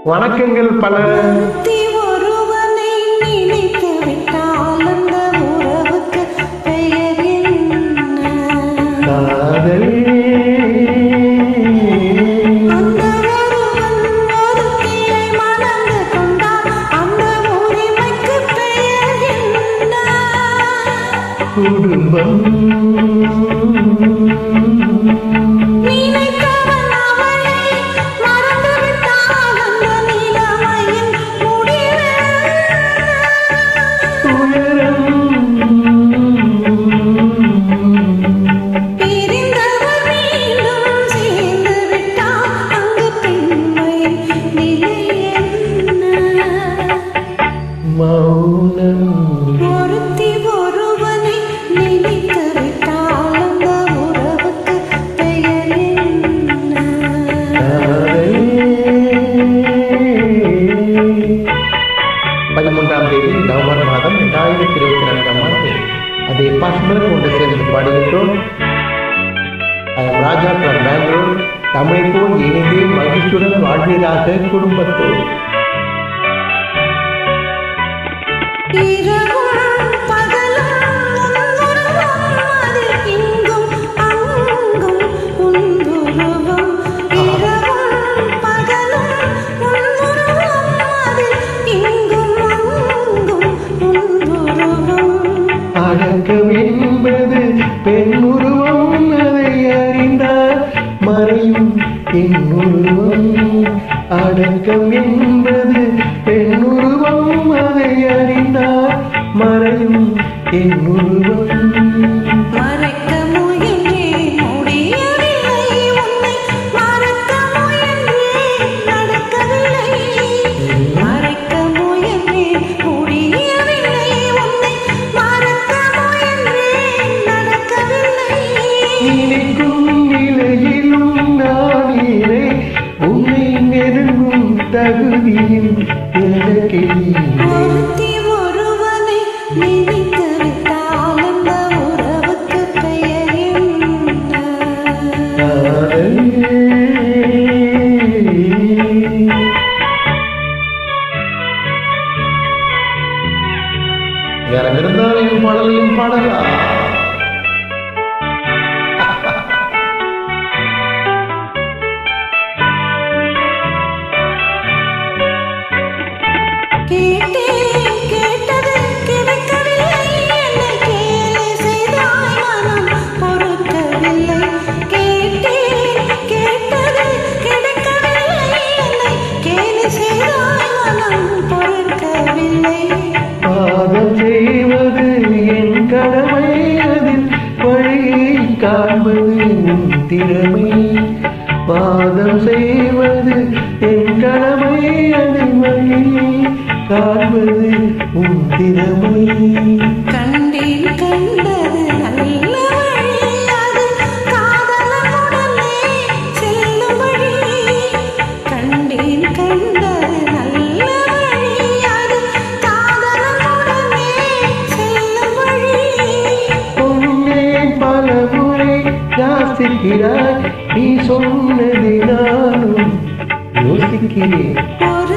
வணக்கங்கள் பல. ஒருவனை நினைத்து விட்டால் அந்த உறவுக்கு பெயர் என்ன? காதல். அந்த ஒருவன் ஒருத்தியை மணந்து கொண்டால் அந்த உரிமைக்கு பெயர் என்ன? குடும்பம். ஒருத்தி ஒருவனை நினைத்து விட்டால் அந்த உறவுக்கு பெயர் என்ன? 13ஆம் தேதி நவம்பர் மாதம் 2024ஆம் ஆண்டு அதை பசுமர கொண்டு சேர்ந்து பாடுகின்றோம். ராஜா from பெங்களூர். தமிழை போல் இணைந்து மகிழ்ச்சியுடன் வாழ்வீராக குடும்பத்தோடு. இரவும் பகலும் அதில் இங்கும் அங்கும் உந்துருவம். இரவும் பகலும் அதில் இங்கும் அங்கும் உந்துருவம். அடக்கம் என்பது பெண் உருவம், அதை அறிந்தார் மறையும் என் உருவம். அடக்கம் என்பது பெண் உருவம், அதை அறிந்தார் மறையும் என் உருவம். மறைக்க முயன்றேன் முடியவில்லை, உன்னை மறக்க முயன்றேன் நடக்கவில்லை. மறைக்க முயன்றேன் முடியவில்லை, உன்னை மறக்க முயன்றேன் நடக்கவில்லை. நினைக்கும் நிலையிலும் நான் இல்லை, உன்னை நெருங்கும் தகுதியும் எனக்கு. ஒருத்தி ஒருவனை நினைத்து விட்டால் அந்த உறவுக்கு பெயர் என்ன? வேற இருந்தாலும் பாடலையும் பாடலா. கேட்டேன் கேட்டது கிடைக்கவில்லை, என்னை கேலி செய்தாய் மனம் பொறுக்கவில்லை. கேட்டேன் கேட்டது கிடைக்கவில்லை, என்னை கேலி செய்தாய் மனம் பொறுக்கவில்லை. பாதம் செய்வது என் கடமை, அதில் வழியை காண்பது உன் திறமை. பாதம் செய்வது என் கடமை, அதில் வழியை காண்பது உன் திறமை. கண்டேன் கண்டது நல்ல வழி, அது காதலனுடனே செல்லும் வழி. கண்டேன் கண்டது நல்ல வழி, அது காதலனுடனே செல்லும் வழி. உன்னை பல முறை யாசிக்கிறாய், நீ சொன்னதை நானும் யோசிக்கிறேன். ஒரு